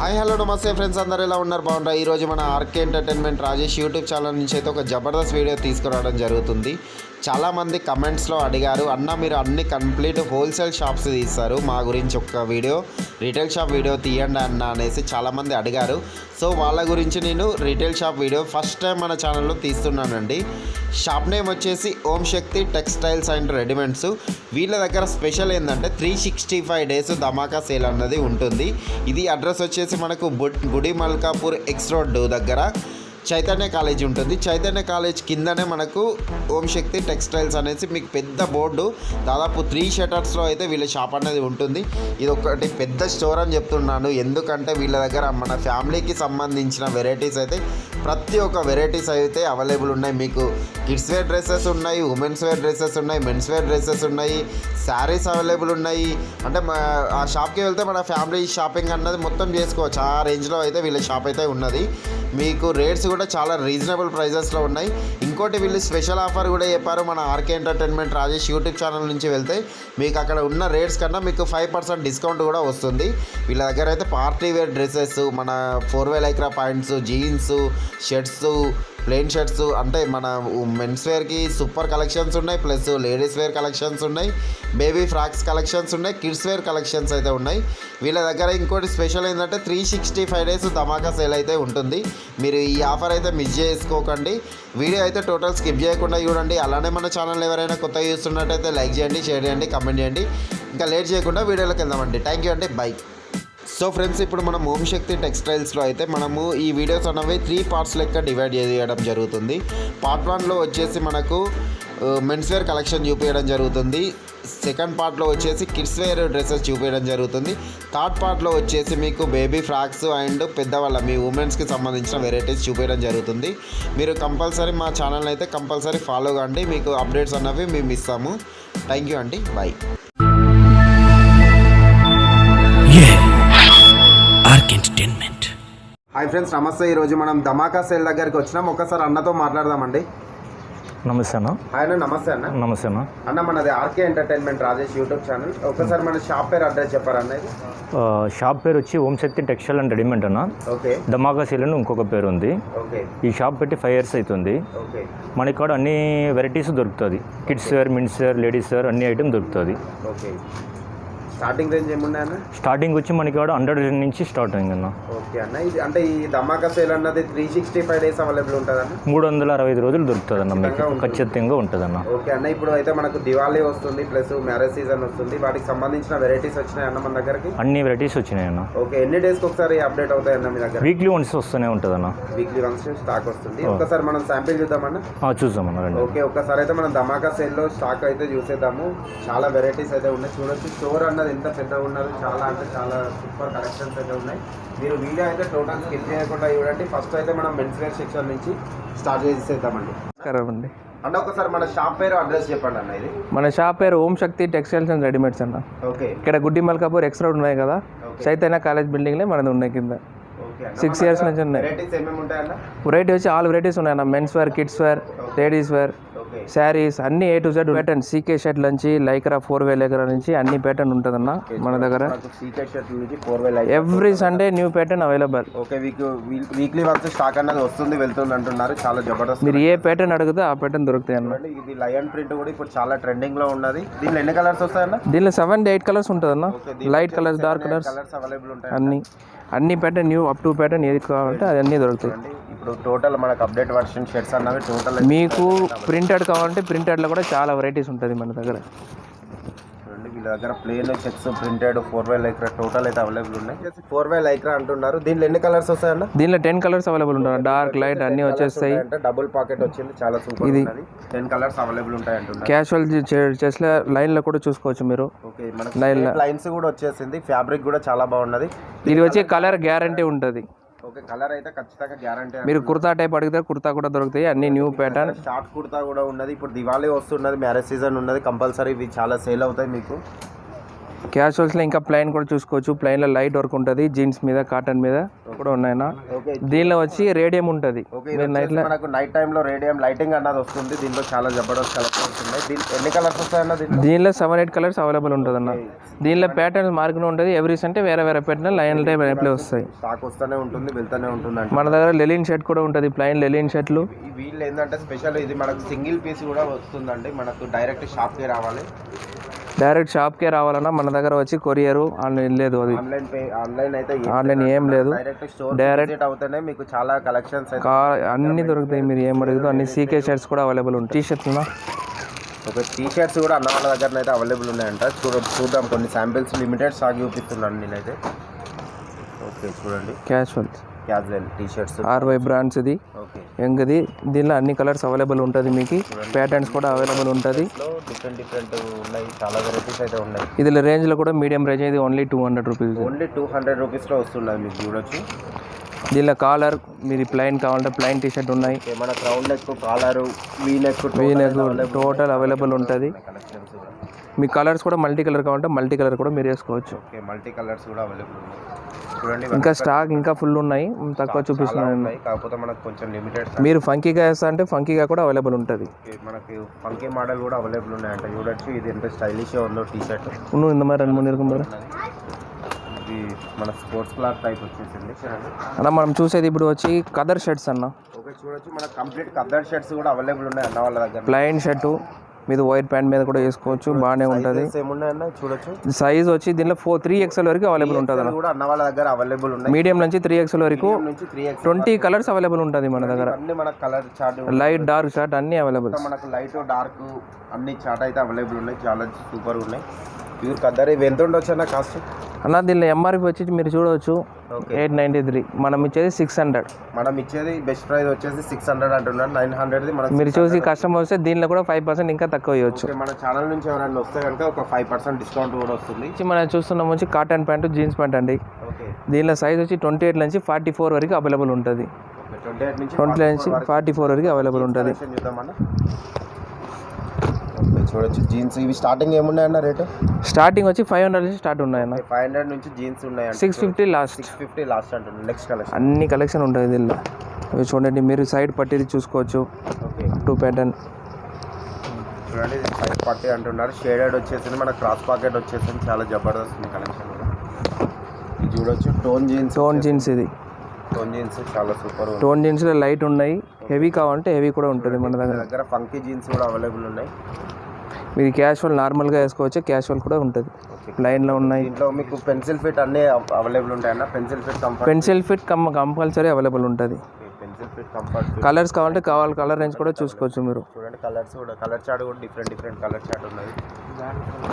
Hi hello నమస్తే friends, అందరూ ఎలా ఉన్నారు? బాగుంటారు. ఈరోజు మన R K entertainment Rajesh YouTube channel నుంచి అయితే ఒక జబర్దస్త్ వీడియో తీసుకురావడం జరుగుతుంది. చాలామంది కమెంట్స్లో అడిగారు, అన్న మీరు అన్ని కంప్లీట్ హోల్సేల్ షాప్స్ తీస్తారు, మా గురించి ఒక వీడియో రీటైల్ షాప్ వీడియో తీయండి అన్న అనేసి చాలామంది అడిగారు. సో వాళ్ళ గురించి నేను retail shop video first time మన ఛానల్లో తీస్తున్నానండి. షాప్ నేమ్ వచ్చేసి ఓం శక్తి టెక్స్టైల్స్ అండ్ రెడీమేడ్స్. వీళ్ళ దగ్గర స్పెషల్ ఏంటంటే 365 డేస్ ధమాకా సేల్ అన్నది ఉంటుంది. ఇది అడ్రస్ వచ్చేసి మనకు గుడిమల్కాపూర్ ఎక్స్ రోడ్ దగ్గర చైతన్య కాలేజ్ ఉంటుంది. చైతన్య కాలేజ్ కిందనే మనకు ఓం శక్తి టెక్స్టైల్స్ అనేసి మీకు పెద్ద బోర్డు, దాదాపు 3 షటర్స్లో అయితే వీళ్ళ షాప్ అనేది ఉంటుంది. ఇది ఒకటి పెద్ద స్టోర్ అని చెప్తున్నాను, ఎందుకంటే వీళ్ళ దగ్గర మన ఫ్యామిలీకి సంబంధించిన వెరైటీస్ అయితే ప్రతి ఒక్క వెరైటీస్ అయితే అవైలబుల్ ఉన్నాయి. మీకు కిడ్స్ వేర్ డ్రెస్సెస్ ఉన్నాయి, ఉమెన్స్ వేర్ డ్రెస్సెస్ ఉన్నాయి, మెన్స్ వేర్ డ్రెస్సెస్ ఉన్నాయి, శారీస్ అవైలబుల్ ఉన్నాయి. అంటే ఆ షాప్కి వెళ్తే మన ఫ్యామిలీ షాపింగ్ అన్నది మొత్తం చేసుకోవచ్చు. ఆ రేంజ్లో అయితే వీళ్ళ షాప్ అయితే ఉన్నది. మీకు రేట్స్ కూడా చాలా రీజనబుల్ ప్రైజెస్లో ఉన్నాయి. ఇంకోటి వీళ్ళు స్పెషల్ ఆఫర్ కూడా చెప్పారు. మన R K entertainment Rajesh YouTube channel నుంచి వెళ్తే మీకు అక్కడ ఉన్న రేట్స్ కన్నా మీకు 5% డిస్కౌంట్ కూడా వస్తుంది. వీళ్ళ దగ్గర అయితే పార్టీ వేర్ డ్రెస్సెస్, మన 4-way Lycra pants, jeans, shirts, plain shirts, అంటే మన మెన్స్ వేర్కి సూపర్ కలెక్షన్స్ ఉన్నాయి, ప్లస్ లేడీస్ వేర్ కలెక్షన్స్ ఉన్నాయి, బేబీ ఫ్రాక్స్ కలెక్షన్స్ ఉన్నాయి, కిడ్స్ వేర్ కలెక్షన్స్ అయితే ఉన్నాయి. వీళ్ళ దగ్గర ఇంకోటి స్పెషల్ ఏంటంటే 365 డేస్ ధమాకా సేల్ అయితే ఉంటుంది. మీరు ఈ ఆఫర్ అయితే మిస్ చేసుకోకండి. వీడియో అయితే టోటల్ స్కిప్ చేయకుండా చూడండి. అలానే మన ఛానల్ ఎవరైనా కొత్తగా చూస్తున్నట్టయితే లైక్ చేయండి, షేర్ చేయండి, కమెంట్ చేయండి. ఇంకా లేట్ చేయకుండా వీడియోలోకి వెళ్దామండి. థ్యాంక్ యూ అండి, బై. సో ఫ్రెండ్స్, ఇప్పుడు మనం ఓం శక్తి టెక్స్టైల్స్లో అయితే మనము ఈ వీడియోస్ అనేవి 3 పార్ట్స్ లెక్క డివైడ్ చేయడం జరుగుతుంది. పార్ట్ 1లో వచ్చేసి మనకు మెన్స్ వేర్ కలెక్షన్ చూపించడం జరుగుతుంది. సెకండ్ పార్ట్లో వచ్చేసి కిడ్స్ వేర్ డ్రెస్సెస్ చూపించడం జరుగుతుంది. థర్డ్ పార్ట్లో వచ్చేసి మీకు బేబీ ఫ్రాక్స్ అండ్ పెద్దవాళ్ళ మీ ఉమెన్స్కి సంబంధించిన వెరైటీస్ చూపించడం జరుగుతుంది. మీరు కంపల్సరీ మా ఛానల్ అయితే కంపల్సరీ ఫాలో కండి, మీకు అప్డేట్స్ అన్నవి మేము ఇస్తాము. థ్యాంక్ యూ అండి, బాయ్. హాయ్ ఫ్రెండ్స్, నమస్తే. ఈరోజు మనం ధమాకా సేల్ దగ్గరికి వచ్చినాం. ఒకసారి అన్నతో మాట్లాడదామండి. నమస్తే అన్న. ఆయన నమస్తే అన్న. నమస్తే అన్న. అన్న, మనది R K entertainment Rajesh YouTube channel. ఒకసారి మన షాప్ పేరు అడ్రస్ చెప్పారన్న. షాప్ పేరు వచ్చి Om Shakti textile and readymade అన్న. ఓకే. ధమాకా సేల్ అని ఇంకొక పేరు ఉంది. ఓకే. ఈ షాప్ పెట్టి 5 years అవుతుంది. ఓకే. మన ఇక్కడ అన్ని వెరైటీస్ దొరుకుతుంది. Kids wear, men's wear, ladies wear అన్ని ఐటమ్ దొరుకుతుంది. ఓకే. స్టార్టింగ్ రేంజ్ ఏమున్నాయి అన్న? స్టార్టింగ్ వచ్చి మనకి ఇక్కడ 100 నుంచి స్టార్ట్ అయింది అన్న. ఓకే అన్న. ఇది అంటే ఈ ధమాకా సేల్ అన్నది 365 డేస్ అవైలబుల్ ఉంటుంది అన్న. 365 రోజులు దొరుకుతుంది అన్న, మీకు ఖచ్చితంగా ఉంటుంది అన్న. ఓకే అన్న. ఇప్పుడు అయితే మనకు దివాళీ వస్తుంది, ప్లస్ మ్యారేజ్ సీజన్ వస్తుంది, వాటికి సంబంధించిన వెరైటీస్ వచ్చినాయి అన్న మన దగ్గరికి? అన్ని వెరైటీస్ వచ్చినాయి అన్న. ఓకే. ఎన్ని డేస్కి ఒకసారి అప్డేట్ అవుతాయి అన్న మీ దగ్గర? వీక్లీ వన్స్ వస్తూనే ఉంటుంది అన్న. వీక్లీ వన్స్ స్టాక్ వస్తుంది. ఒకసారి మనం శాంపిల్ చూద్దామన్న. చూద్దామన్న. ఓకే. ఒక్కసారి అయితే మనం ధమాకా సేల్లో స్టాక్ అయితే చూసేద్దాము. చాలా వెరైటీస్ అయితే ఉన్నాయి. చూడొచ్చు స్టోర్ అన్నది ఎంత పెద్దగా ఉన్నది. చాలా అంటే చాలా సూపర్ కలెక్షన్స్ అయితే ఉన్నాయి. మీరు వీడియో అయితే టోటల్ స్కిప్ చేయకుండా చూడండి. ఫస్ట్ అయితే మనం మెన్స్ వేర్ సెక్షన్ నుంచి స్టార్ట్ చేసేద్దామండి. నమస్కారం అండి. అంటే ఒకసారి మన షాప్ పేరు అడ్రస్ చెప్పండి అన్న. ఇది మన షాప్ పేరు ఓం శక్తి టెక్స్టైల్స్ అండ్ రెడీమేడ్స్ అన్న. ఓకే. ఇక్కడ గుడిమల్కాపూర్ ఎక్స్ రోడ్ ఉన్నాయి కదా, చైతన్య కాలేజ్ బిల్డింగ్లే మనది ఉన్నాయి కింద. 6 years నుంచి ఉన్నాయి. వెరైటీస్ ఏమేమి ఉంటాయన్న? వెరైటీ వచ్చి ఆల్ వెరైటీస్ ఉన్నాయన్న. Men's wear, kids wear, ladies wear, sarees అన్ని A to Z pattern. C K shirt నుంచి లైక్రా 4-way లైక్రా నుంచి అన్ని ప్యాటర్న్ ఉంటుందన్న మన దగ్గర. Every Sunday new pattern available. Okay. Weekly once stock అన్నది వస్తుంది వెళ్తుంది అంటున్నారు. చాలా జబర్దస్త్. మీరు ఏ ప్యాటర్న్ అడిగితే ఆ ప్యాటర్న్ దొరుకుతాయి అన్న. ఇది లయన్ ప్రింట్ కూడా ఇప్పుడు చాలా ట్రెండింగ్ లో ఉన్నది. దీనిలో ఎన్ని కలర్స్ వస్తాయన్న? దీనిలో 7 to 8 కలర్స్ ఉంటుంది అన్న. Light colours, dark colours available ఉంటాయి. అన్ని pattern new up to pattern ఏది కావాలంటే అది అన్నీ దొరుకుతాయి. ఇప్పుడు టోటల్ మనకు అప్డేట్ వర్షన్ షర్ట్స్ అన్నవి టోటల్ మీకు ప్రింటెడ్ కావాలంటే ప్రింటెడ్లో కూడా చాలా వెరైటీస్ ఉంటుంది మన దగ్గర. వీళ్ళ దగ్గర plain checks, printed, 4-way lycra total అయితే అవైలబుల్ ఉన్నాయి. 4-way లైక్రా అంటున్నారు. దీనిలో ఎన్ని కలర్స్ వస్తాయన్న? దీనిలో 10 కలర్స్ అవైలబుల్ ఉంటాయి. డార్క్, లైట్ అన్ని వచ్చేస్తాయి. అంటే డబుల్ పాకెట్ వచ్చింది, చాలా సూపర్ ఉన్నది. 10 కలర్స్ అవైలబుల్ ఉంటాయి అంటున్నారు. క్యాజువల్ చేసిన లైన్ లో కూడా చూసుకోవచ్చు మీరు. ఓకే. మనకి లైన్స్ కూడా వచ్చేసింది. ఫ్యాబ్రిక్ కూడా చాలా బాగున్నది. ఇది వచ్చి కలర్ గ్యారంటీ ఉంటుంది. ఓకే. కలర్ అయితే ఖచ్చితంగా గ్యారంటీ. మీరు కుర్తా టైప్ అడిగితే కుర్తా కూడా దొరుకుతాయి. అన్ని న్యూ ప్యాటర్న్. షార్ట్ కుర్తా కూడా ఉన్నది. ఇప్పుడు దివాళీ వస్తున్నది, మ్యారేజ్ సీజన్ ఉన్నది, కంపల్సరీ ఇవి చాలా సేల్ అవుతాయి మీకు. క్యాజువల్స్లో ఇంకా ప్లైన్ కూడా చూసుకోవచ్చు. ప్లైన్లో లైట్ వర్క్ ఉంటుంది, జీన్స్ మీద, కాటన్ మీద. కూడా ఉన్నాయన్నా. ఓకే, దీనిలో వచ్చి రేడియం ఉంటుంది. మీరు మనకు నైట్ టైంలో రేడియం లైటింగ్ అన్నది వస్తుంది. దీనిలో చాలా జబర్దస్త్ కలెక్షన్స్ ఉన్నాయి. ఎన్ని కలర్స్ వస్తాయన్న దీనిలో 7-8 కలర్స్ అవైలబుల్ ఉంటుంది అన్న. దీనిలో ప్యాటర్న్స్ మార్కులు ఉంటుంది. ఎవ్రీస్ అంటే వేరే వేరే ప్యాటర్న్ లైన్ టైప్ అప్లై వస్తాయి. స్టాక్ వస్తూనే ఉంటుంది, వెళ్తూనే ఉంటుంది. మన దగ్గర లెలిన్ షర్ట్ కూడా ఉంటుంది, ప్లైన్ లెలిన్ షర్ట్లు. వీళ్ళు ఏంటంటే స్పెషల్ ఇది మనకు సింగిల్ పీస్ కూడా వస్తుందండి. మనకు డైరెక్ట్ షాప్కే రావాలి. డైరెక్ట్ షాప్కే రావాలన్నా మన దగ్గర వచ్చి కొరియర్ ఆన్లైన్ లేదు. అది ఆన్లైన్ ఏం లేదు. డైరెక్ట్ అవుతేనే మీకు చాలా కలెక్షన్స్ అన్ని దొరుకుతాయి. మీరు ఏం అడుగుతారు అన్ని. సీకే షర్ట్స్ కూడా అవైలబుల్ ఉంటాయి. టీ షర్ట్స్ ఒక టీ షర్ట్స్ కూడా అన్న వాళ్ళ దగ్గర అయితే అవైలబుల్ ఉన్నాయంట. చూద్దాం కొన్ని శాంపిల్స్. లిమిటెడ్ స్టాక్ చూపిస్తున్నాను నేనైతే. ఓకే చూడండి, casual T shirts RY brands ఇది. ఓకే, యంగ్ది. దీనిలో అన్ని కలర్స్ అవైలబుల్ ఉంటుంది. మీకు ప్యాటర్న్స్ కూడా అవైలబుల్ ఉంటుంది. డిఫరెంట్ ఉన్నాయి, చాలా వెరైటీస్ అయితే ఉన్నాయి. ఇది రేంజ్లో కూడా మీడియం రేంజ్. ఇది ఓన్లీ 200 రూపీస్. ఓన్లీ 200 రూపీస్లో వస్తున్నది. మీకు చూడొచ్చు. దీనిలో కాలర్ మీరు ప్లైన్ కావాలంటే ప్లైన్ టీ షర్ట్ ఉన్నాయి. మన crown neck, collar, V neck total available ఉంటుంది. మీ కలర్స్ కూడా మల్టీ కలర్ కావాలంటే మల్టీ కలర్ కూడా మీరు వేసుకోవచ్చు. ఓకే, మల్టీ కలర్స్ కూడా అవైలబుల్ ఉన్నాయి. చూడండి, ఇంకా స్టాక్ ఇంకా ఫుల్ ఉన్నాయి, తక్కువ చూపిస్తున్నాయి. కాకపోతే మనకు కొంచెం లిమిటెడ్. మీరు ఫంకీగా వేస్తా అంటే ఫంకీగా కూడా అవైలబుల్ ఉంటుంది. మనకి ఫంకీ మోడల్ కూడా అవైలబుల్ ఉన్నాయంట. చూడొచ్చు, ఇది ఎంత స్టైలిష్గా ఉందో టీ షర్ట్. నువ్వు ఇంత మరి 2-3 ఇది మన స్పోర్ట్స్ క్లాత్ టైప్ వచ్చేసింది అన్న. మనం చూసేది ఇప్పుడు వచ్చి కదర్ షర్ట్స్ అన్న. ఓకే చూడొచ్చు, మనకు కంప్లీట్ కదర్ షర్ట్స్ కూడా అవైలబుల్ ఉన్నాయి అన్న వాళ్ళ దగ్గర. ప్లైన్ షర్టు మీరు వైట్ ప్యాంట్ మీద కూడా వేసుకోవచ్చు, బాగానే ఉంటుంది. చూడొచ్చు, సైజ్ వచ్చి దీనిలో 3XL వరకు అవైలబుల్ ఉంటుంది కూడా అన్న వాళ్ళ దగ్గర అవైలబుల్ ఉన్నాయి. మీడియం నుంచి 3XL వరకు 20 కలర్స్ అవైలబుల్ ఉంటుంది మన దగ్గర. అన్ని మన colour chart, light dark chart అన్ని అవైలబుల్. మనకు లైట్ డార్క్ అన్ని చార్ట్ అయితే అవైలబుల్ ఉన్నాయి. చాలా సూపర్ ఉన్నాయి. ప్యూర్ కద్దర్. ఇవి ఎంత ఉండొచ్చు అన్న కాస్ట్ అన్న? దీనిలో MRP వచ్చి మీరు చూడవచ్చు 893. మనం ఇచ్చేది 600. మనం ఇచ్చేది బెస్ట్ ప్రైస్ వచ్చేసి 600 అంటున్నారు. 900 మనకి మీరు చూసి కస్టమర్ వస్తే దీనిలో కూడా 5% ఇంకా తక్కువ ఇవ్వచ్చు. మన ఛానల్ నుంచి ఎవరైనా వస్తే కనుక ఒక 5% డిస్కౌంట్ కూడా వస్తుంది. మనం చూస్తున్నాం వచ్చి కాటన్ ప్యాంటు, జీన్స్ ప్యాంట్ అండి. దీనిలో సైజ్ వచ్చి 28 నుంచి 44 వరకు అవైలబుల్ ఉంటుంది. 28 నుంచి 44 వరకు అవైలబుల్ ఉంటుంది. చూడొచ్చు, జీన్స్ ఇవి స్టార్టింగ్ ఏమున్నాయన్న రేటు? స్టార్టింగ్ వచ్చి 500 నుంచి స్టార్ట్ ఉన్నాయన్న. 500 నుంచి జీన్స్ ఉన్నాయి. 650 లాస్ట్. 650 లాస్ట్ అంటున్నాను. నెక్స్ట్ కలెక్షన్ అన్ని కలెక్షన్ ఉంటుంది దీనిలో. అవి చూడండి, మీరు సైడ్ పట్టీది చూసుకోవచ్చు. ఓకే, 2 ప్యాటర్న్ చూడండి. సైడ్ పట్టీ అంటున్నారు. షేడెడ్ వచ్చేసింది, మన క్రాస్ పాకెట్ వచ్చేసింది. చాలా జబర్దస్త్ ఉంది కలెక్షన్. ఇది చూడొచ్చు, టోన్ జీన్స్. ఇది టోన్ జీన్స్ చాలా సూపర్. టోన్ జీన్స్లో లైట్ ఉన్నాయి, హెవీ కావాలంటే హెవీ కూడా ఉంటుంది మన దగ్గర. ఫంకీ జీన్స్ కూడా అవైలబుల్ ఉన్నాయి. మీరు క్యాషువల్ నార్మల్గా వేసుకోవచ్చు, క్యాషువల్ కూడా ఉంటుంది. లైన్లో ఉన్నాయి. ఇంట్లో మీకు పెన్సిల్ ఫిట్ అన్నీ అవైలబుల్ ఉంటాయన్న. పెన్సిల్ ఫిట్ కంపల్సరీ అవైలబుల్ ఉంటుంది. కలర్స్ కావాలంటే కలర్ రేంజ్ కూడా చూసుకోవచ్చు మీరు. చూడండి, కలర్స్ కూడా, కలర్ చార్ట్ కూడా డిఫరెంట్ కలర్ చార్ట్ ఉన్నాయి.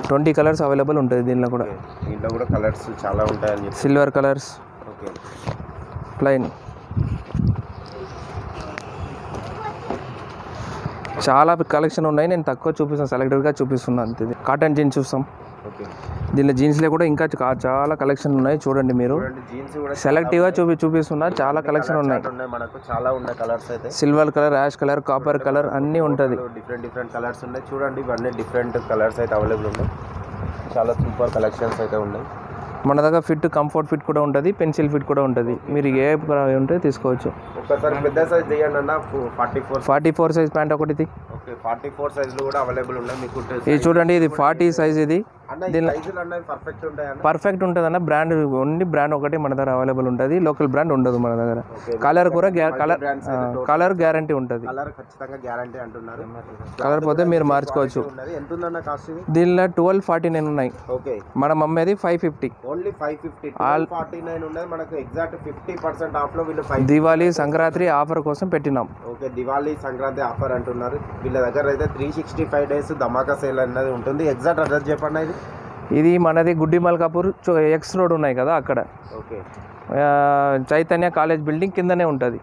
20 కలర్స్ అవైలబుల్ ఉంటుంది దీనిలో కూడా. దీంట్లో కూడా కలర్స్ చాలా ఉంటాయని. సిల్వర్ కలర్స్, ఓకే, ప్లైన్, చాలా కలెక్షన్ ఉన్నాయి. నేను తక్కువ చూపిస్తాను, సెలెక్టెడ్గా చూపిస్తున్నాను అంతే. కాటన్ జీన్స్ చూస్తాం. ఓకే, దీనిలో జీన్స్లో కూడా ఇంకా చాలా కలెక్షన్ ఉన్నాయి. చూడండి, మీరు సెలెక్టివ్గా చూపిస్తున్నా. చాలా కలెక్షన్ ఉన్నాయి. మనకు చాలా ఉన్నాయి కలర్స్ అయితే. Silver colour, ash colour, copper colour అన్నీ ఉంటుంది. డిఫరెంట్ కలర్స్ ఉన్నాయి. చూడండి, ఇవన్నీ డిఫరెంట్ కలర్స్ అయితే అవైలబుల్ ఉన్నాయి. చాలా సూపర్ కలెక్షన్స్ అయితే ఉన్నాయి. మన దగ్గర ఫిట్, కంఫర్ట్ ఫిట్ కూడా ఉంటుంది, పెన్సిల్ ఫిట్ కూడా ఉంటుంది. మీరు ఏ ఉంటే తీసుకోవచ్చు. ఒకసారి పెద్ద సైజ్ తీయండి అన్న. 44 సైజ్ ప్యాంట్ ఒకటి. ఓకే, 44 సైజులు కూడా అవైలబుల్ ఉన్నాయి మీకు. ఇది చూడండి, ఇది 40 సైజ్. ఇది పర్ఫెక్ట్ ఉంటుంది అన్న. బ్రాండ్ ఓన్లీ బ్రాండ్ ఒకటి మన దగ్గర అవైలబుల్ ఉంటుంది. లోకల్ బ్రాండ్ ఉండదు మన దగ్గర. కలర్ కూడా కలర్ గ్యారంటీ ఉంటుంది. కలర్ పోతే మీరు మార్చుకోవచ్చు. దీనిలో 1249 ఉన్నాయి. మనం అమ్మేది 550. ఓన్లీ 550. 49 ఉన్నది మనకు. ఎగ్జాక్ట్ 50% ఆఫ్ లో వీళ్ళు దివాళీ సంక్రాంతి ఆఫర్ కోసం పెట్టినాం. ఓకే, దివాళీ సంక్రాంతి ఆఫర్ అంటున్నారు. వీళ్ళ దగ్గర అయితే 365 డేస్ ధమాకా సేల్ అనేది ఉంటుంది. ఎగ్జాక్ట్ అడ్రస్ చెప్పండి. ఇది మనది గుడిమల్కాపూర్ ఎక్స్ రోడ్ ఉన్నాయి కదా అక్కడ. ఓకే, చైతన్య కాలేజ్ బిల్డింగ్ కిందనే ఉంటుంది.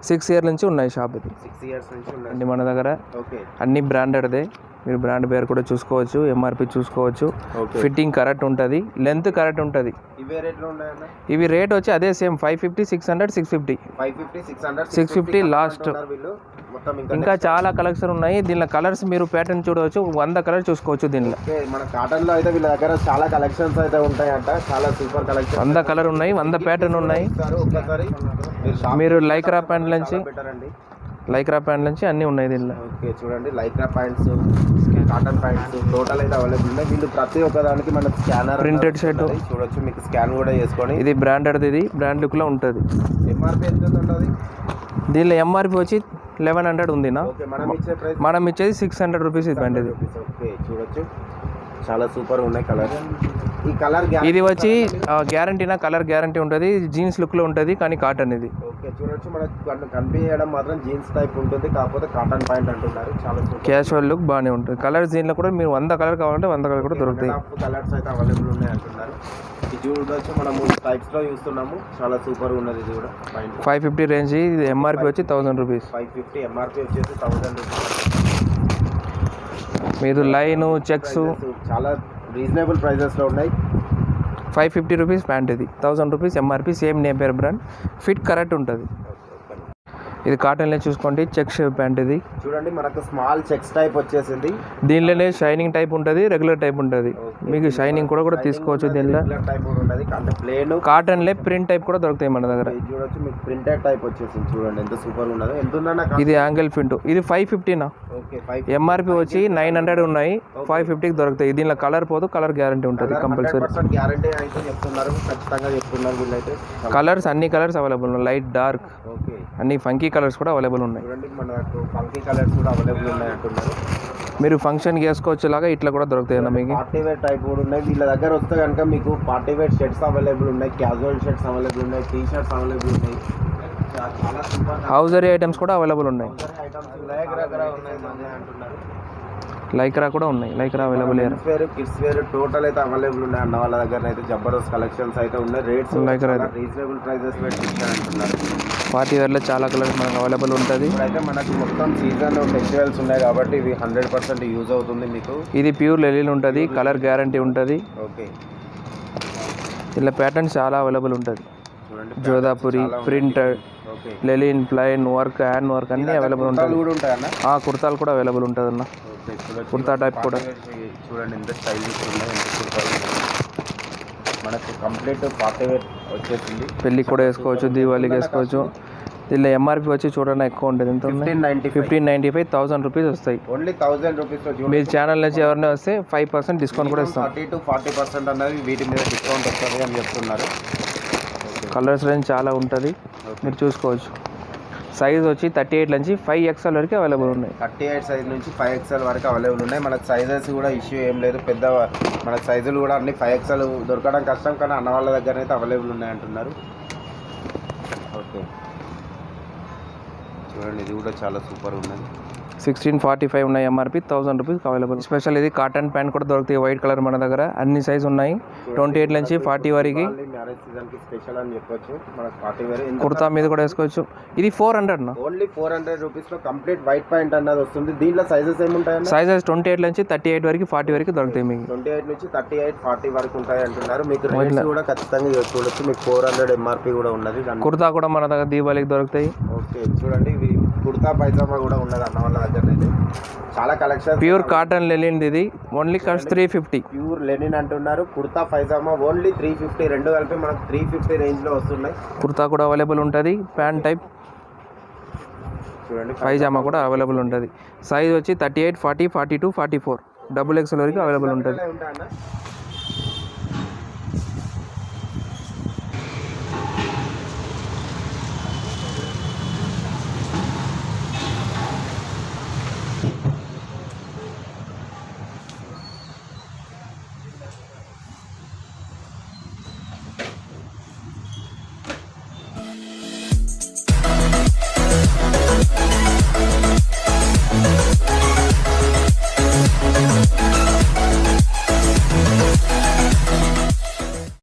6 ఇయర్స్ నుంచి ఉన్నాయి షాప్. ఇది 6 ఇయర్స్ నుంచి ఉన్నాయి మన దగ్గర. ఓకే, అన్ని బ్రాండెడ్దే. మీరు బ్రాండ్ పేరు కూడా చూసుకోవచ్చు, ఎంఆర్పి చూసుకోవచ్చు. ఫిట్టింగ్ కరెక్ట్ ఉంటుంది, లెంత్ కరెక్ట్ ఉంటుంది. ఇవి రేట్ వచ్చి అదే సేమ్ 550, 600, 650, 650 లాస్ట్. ఇంకా చాలా కలెక్షన్ ఉన్నాయి దీనిలో. కలర్స్ మీరు ప్యాటర్న్ చూడవచ్చు, 100 కలర్ చూసుకోవచ్చు దీనిలో. మన కాటన్ లో అయితే వీళ్ళ దగ్గర చాలా కలెక్షన్స్ అయితే ఉంటాయంట, చాలా సూపర్ కలెక్షన్. 100 కలర్ ఉన్నాయి, 100 ప్యాటర్న్ ఉన్నాయి. మీరు లైక్రా ప్యాంట్ నుంచి అన్నీ ఉన్నాయి దీనిలో. ఓకే చూడండి, Lycra pants, cotton pants total అయితే అవైలబుల్ ఉన్నాయి. వీళ్ళు ప్రతి ఒక్కదానికి మన స్కానర్ ప్రింటెడ్ షర్ట్ చూడొచ్చు, మీకు స్కాన్ కూడా చేసుకోండి. ఇది బ్రాండెడ్, ఇది బ్రాండ్ లుక్ లో ఉంటుంది. ఎంఆర్పి ఎంత ఉంటుంది దీనిలో? ఎంఆర్పి వచ్చి 1100 ఉందినా, మనం ఇచ్చేది 600 రూపీస్ ఇది ప్యాంట్. ఇది ఓకే చూడొచ్చు, చాలా సూపర్ ఉన్నాయి కలర్. ఈ కలర్ ఇది వచ్చి గ్యారంటీనా, కలర్ గ్యారంటీ ఉంటుంది. జీన్స్ లుక్ లో ఉంటుంది కానీ కాటన్ ఇది. ఓకే చూడొచ్చు, మనకు కనిపించడం మాత్రం జీన్స్ టైప్ ఉంటుంది, కాకపోతే కాటన్ ప్యాంట్ అంటున్నారు. చాలా క్యాజువల్ లుక్ బాగానే ఉంటుంది. కలర్స్ దీనిలో కూడా మీరు 100 కలర్ కావాలంటే 100 కలర్ కూడా దొరుకుతాయి. కలర్స్ అయితే అవైలబుల్ ఉన్నాయి అంటున్నారు. ఇది చూడొచ్చు, మనం టైప్స్ లో చూస్తున్నాము, చాలా సూపర్ ఉన్నది. ఇది కూడా 550 రేంజ్. ఇది ఎంఆర్పి వచ్చి 1000 రూపీస్. 550 ఎంఆర్పి వచ్చేసి 1000 రూపీస్. మీరు లైన్ చెక్స్ చాలా రీజనబుల్ ప్రైజెస్ లో ఉన్నాయి. 550 రూపీస్ ప్యాంట్. ఇది 1000 rupees MRP. Same Napier brand, fit correct ఉంటుంది. ఇది కాటన్లో చూసుకోండి, చెక్స్ ప్యాంట్. ఇది చూడండి, మనకు స్మాల్ చెక్స్ టైప్ వచ్చేసింది. దీనిలోనే షైనింగ్ టైప్ ఉంటుంది, రెగ్యులర్ టైప్ ఉంటుంది. మీకు షైనింగ్ కూడా తీసుకోవచ్చు దీనిలో. కాటన్లే ప్రింట్ టైప్ కూడా దొరుకుతాయి మన దగ్గర. చూడొచ్చు, మీకు ప్రింటెడ్ టైప్ వచ్చేసింది. చూడండి ఎంత సూపర్ ఉన్నదో. ఎంత ఉందన్న? ఇది యాంగిల్ ప్రింట్. ఇది 550నా. ఎంఆర్పి వచ్చి 900 ఉన్నాయి, 550కి దొరుకుతాయి. దీనిలో కలర్ పోదు, కలర్ గ్యారంటీ ఉంటుంది కంపల్సరీ. కలర్స్ అన్ని కలర్స్ అవైలబుల్ ఉన్నాయి, లైట్ డార్క్ అన్ని ఫంకీ కలర్స్ కూడా అవైలబుల్ ఉన్నాయి. మీరు ఫంక్షన్కి వేసుకోవచ్చు లాగా ఇట్లా కూడా దొరుకుతాయి అన్న మీకు. పార్టీ వేర్ టైప్ కూడా ఉన్నాయి వీళ్ళ దగ్గర. వస్తే కనుక మీకు పార్టీ వేర్ షర్ట్స్ అవైలబుల్ ఉన్నాయి, క్యాజువల్ షర్ట్స్ అవైలబుల్ ఉన్నాయి, టీ షర్ట్స్ అవైలబుల్ ఉన్నాయి. హౌజరీ ఐటమ్స్ కూడా అవైలబుల్ ఉన్నాయి. లైక్రా కూడా ఉన్నాయి, lycra available. Kids wear total అయితే అవైలబుల్ ఉన్నాయి అన్న వాళ్ళ దగ్గర అయితే. జబర్దస్త్ కలెక్షన్స్ అయితే ఉన్నాయి. రేట్స్ లైక్రా రీజనబుల్ ప్రైజెస్ అంటున్నారు. పార్టీ వేర్లో చాలా కలర్స్ మనకు అవైలబుల్ ఉంటుంది. అయితే మనకు మొత్తం సీజన్ ఫెస్టివల్స్ ఉన్నాయి కాబట్టి ఇవి 100% యూజ్ అవుతుంది మీకు. ఇది ప్యూర్ లెలిన్ ఉంటుంది, కలర్ గ్యారంటీ ఉంటుంది. ఓకే, ఇలా ప్యాటర్న్స్ చాలా అవైలబుల్ ఉంటుంది. Jodhpuri, printed, linen, plain work, hand work అన్నీ అవైలబుల్ ఉంటుంది. కుర్తాలు కూడా అవైలబుల్ ఉంటుంది అన్న. కుర్తా టైప్ కూడా చూడండి ఎంత స్టైలిష్ ఉన్నాయి. మనకు కంప్లీట్ పార్టీ వేర్ వచ్చేసింది. పెళ్ళికి కూడా వేసుకోవచ్చు, దీవాళికి వేసుకోవచ్చు. దీనిలో ఎంఆర్పి వచ్చి చూడండి ఎక్కువ ఉంటుంది. ఎంత 1595, 1000 రూపీస్ వస్తాయి. Only 1000 rupees. మీరు ఛానల్ నుంచి ఎవరైనా వస్తే 5% డిస్కౌంట్ కూడా ఇస్తాం. 30 to 40% అనేది వీటి మీద డిస్కౌంట్ వస్తుంది అని చెప్తున్నారు. కలర్స్ రేంజ్ చాలా ఉంటుంది, మీరు చూసుకోవచ్చు. సైజ్ వచ్చి 38 నుంచి 5XL వరకు అవైలబుల్ ఉన్నాయి. 38 సైజ్ నుంచి 5XL వరకు అవైలబుల్ ఉన్నాయి. మనకు సైజెస్ కూడా ఇష్యూ ఏం లేదు. పెద్ద మనకు సైజులు కూడా అన్ని 5XL దొరకడం కష్టం, కానీ అన్న వాళ్ళ దగ్గర అయితే అవైలబుల్ ఉన్నాయి అంటున్నారు. ఓకే చూడండి, ఇది కూడా చాలా సూపర్ ఉన్నది. 1645 ఉన్నాయి ఎంఆర్పి, 1000 రూపీస్ అవైలబుల్. స్పెషల్ ఇది కాటన్ ప్యాంట్ కూడా దొరుకుతాయి, వైట్ కలర్ మన దగ్గర. అన్ని సైజ్ ఉన్నాయి, 28 నుంచి 40 వరకు. స్పెషల్ అని చెప్పొచ్చు. మనకు పార్టీ వేర్ కుర్తా మీద కూడా వేసుకోవచ్చు. ఇది 400 నా. ఓన్లీ 400 రూపీస్లో కంప్లీట్ వైట్ ప్యాంట్ అన్నది వస్తుంది. దీంట్లో సైజెస్ ఏముంటాయి? సైజెస్ 28 నుంచి 38 వరకు, 40 వరకు దొరుకుతాయి మీకు. 28 నుంచి 38, 40 వరకు ఉంటాయి అంటున్నారు. మీకు రేట్స్ కూడా ఖచ్చితంగా చూడొచ్చు. మీకు 400 ఎంఆర్పి కూడా ఉన్నది. కుర్తా కూడా మన దగ్గర దీపావళికి దొరుకుతాయి. ఓకే చూడండి, ఇవి కుర్తా పైజామా కూడా ఉన్నది అన్న వాళ్ళ దగ్గర అయితే. చాలా కలెక్షన్. Pure cotton Lenin. ఇది ఓన్లీ కాస్ట్ 350. ప్యూర్ లెనిన్ అంటున్నారు. కుర్తా పైజామా ఓన్లీ 350. రెండు కలిపి మనకు 350 రేంజ్ లో వస్తున్నాయి. కుర్తా కూడా అవైలబుల్ ఉంటుంది, ప్యాంట్ టైప్. చూడండి, పైజామా కూడా అవైలబుల్ ఉంటుంది. సైజ్ వచ్చి 38, 40, 42, 44, XXL వరకు అవైలబుల్ ఉంటుంది.